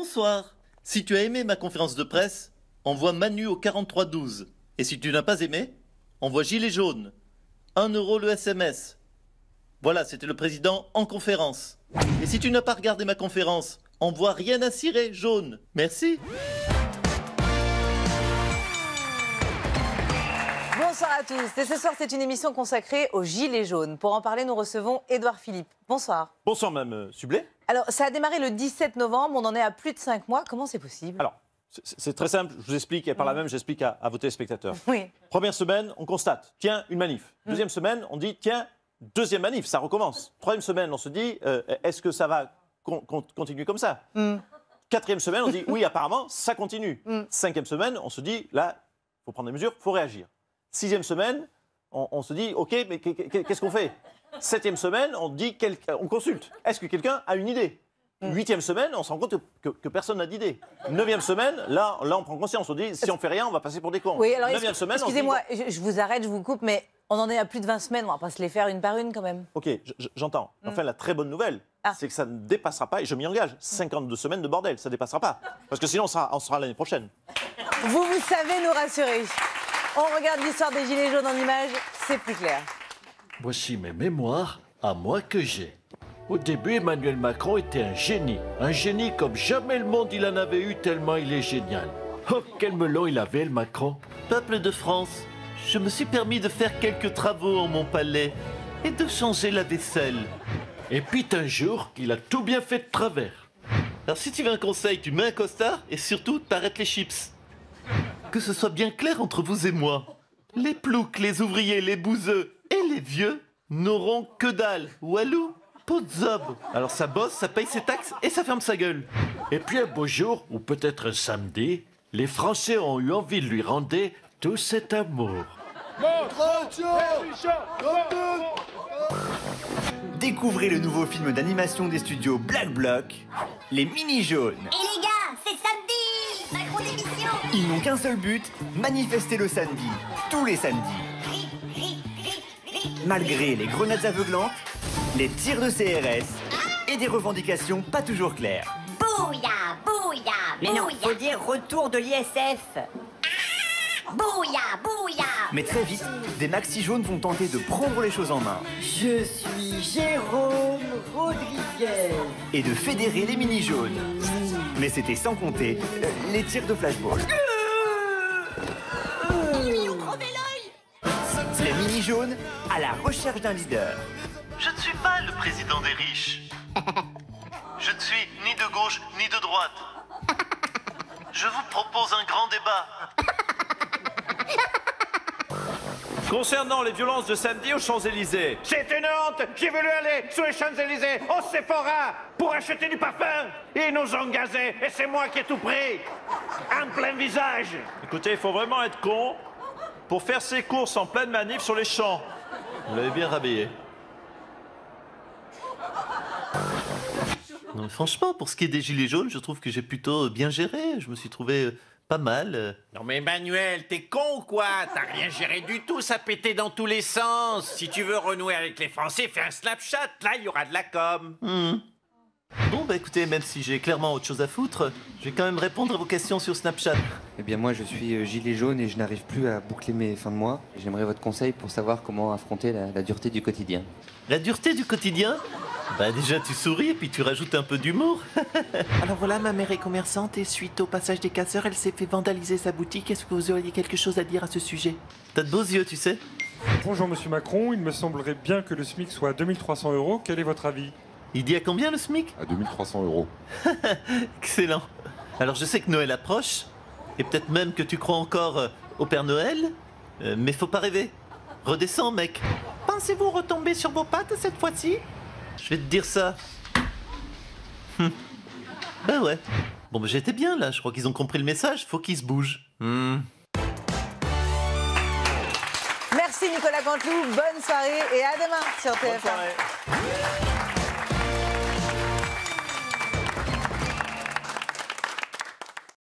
Bonsoir. Si tu as aimé ma conférence de presse, envoie Manu au 4312. Et si tu n'as pas aimé, envoie Gilet jaune. 1 euro le SMS. Voilà, c'était le président en conférence. Et si tu n'as pas regardé ma conférence, envoie rien à cirer jaune. Merci. Bonsoir à tous. Et ce soir, c'est une émission consacrée aux Gilets jaunes. Pour en parler, nous recevons Édouard Philippe. Bonsoir. Bonsoir, Mme Sublet. Alors, ça a démarré le 17 novembre. On en est à plus de 5 mois. Comment c'est possible? Alors, c'est très simple. Je vous explique, et par là même, j'explique à vos téléspectateurs. Oui. Première semaine, on constate, tiens, une manif. Deuxième semaine, on dit, tiens, deuxième manif, ça recommence. Troisième semaine, on se dit, est-ce que ça va continuer comme ça? Quatrième semaine, on dit, oui, apparemment, ça continue. Cinquième semaine, on se dit, là, il faut prendre des mesures, il faut réagir. Sixième semaine, on se dit, OK, mais qu'est-ce qu'on fait? Septième semaine, on dit, on consulte. Est-ce que quelqu'un a une idée? Huitième semaine, on se rend compte que personne n'a d'idée. Neuvième semaine, là, on prend conscience. On dit, si on fait rien, on va passer pour des cons. Oui, alors, Neuvième semaine, excusez-moi, je vous arrête, je vous coupe, mais on en est à plus de 20 semaines. On va pas se les faire une par une quand même. OK, j'entends. Enfin, la très bonne nouvelle, c'est que ça ne dépassera pas, et je m'y engage, 52 semaines de bordel, ça ne dépassera pas. Parce que sinon, on sera l'année prochaine. Vous savez nous rassurer. On regarde l'histoire des Gilets jaunes en images, c'est plus clair. Voici mes mémoires à moi que j'ai. Au début, Emmanuel Macron était un génie comme jamais le monde il en avait eu tellement il est génial. Oh, quel melon il avait, le Macron. Peuple de France, je me suis permis de faire quelques travaux en mon palais et de changer la vaisselle. Et puis un jour, il a tout bien fait de travers. Alors si tu veux un conseil, tu mets un costard et surtout t'arrêtes les chips. Que ce soit bien clair entre vous et moi. Les ploucs, les ouvriers, les bouseux et les vieux n'auront que dalle. Walou, pot de zob. Alors ça bosse, ça paye ses taxes et ça ferme sa gueule. Et puis un beau jour, ou peut-être un samedi, les Français ont eu envie de lui rendre tout cet amour. Découvrez le nouveau film d'animation des studios Black Bloc, Les Mini Jaunes. Et les gars, c'est samedi! Macron d'émission! Ils n'ont qu'un seul but, manifester le samedi, tous les samedis. Malgré les grenades aveuglantes, les tirs de CRS et des revendications pas toujours claires. Bouya, bouya, Mais non, bouya. faut dire retour de l'ISF. Bouya, bouya. Mais très vite, des maxi jaunes vont tenter de prendre les choses en main Je suis Jérôme Rodriguez. et de fédérer les mini jaunes. Mais c'était sans compter les tirs de flashball. Les mini jaunes à la recherche d'un leader. Je ne suis pas le président des riches. Je ne suis ni de gauche ni de droite. Je vous propose un grand débat. Concernant les violences de samedi aux Champs-Élysées. C'est une honte. J'ai voulu aller sur les Champs-Élysées, au Sephora, pour acheter du parfum. Ils nous ont gazés, et c'est moi qui ai tout pris. En plein visage. Écoutez, il faut vraiment être con pour faire ses courses en pleine manif sur les champs. Vous l'avez bien rhabillé. Non, mais franchement, pour ce qui est des gilets jaunes, je trouve que j'ai plutôt bien géré. Je me suis trouvé pas mal. Non mais Emmanuel, t'es con ou quoi? T'as rien géré du tout, ça pétait dans tous les sens. Si tu veux renouer avec les Français, fais un Snapchat, là il y aura de la com. Bon, bah écoutez, même si j'ai clairement autre chose à foutre, je vais quand même répondre à vos questions sur Snapchat. Eh bien moi je suis gilet jaune et je n'arrive plus à boucler mes fins de mois. J'aimerais votre conseil pour savoir comment affronter la dureté du quotidien. La dureté du quotidien? Bah déjà tu souris et puis tu rajoutes un peu d'humour. Alors voilà, ma mère est commerçante et suite au passage des casseurs, elle s'est fait vandaliser sa boutique. Est-ce que vous auriez quelque chose à dire à ce sujet? T'as de beaux yeux, tu sais. Bonjour Monsieur Macron, il me semblerait bien que le SMIC soit à 2300 €. Quel est votre avis? Il dit à combien le SMIC? À 2300 €. Excellent. Alors je sais que Noël approche, et peut-être même que tu crois encore au Père Noël, mais faut pas rêver. Redescends, mec. Pensez-vous retomber sur vos pattes cette fois-ci? Je vais te dire ça. Bah ouais. Bon, bah j'étais bien là, je crois qu'ils ont compris le message, faut qu'ils se bougent. Merci Nicolas Canteloup, bonne soirée et à demain sur TF1. Bonne soirée.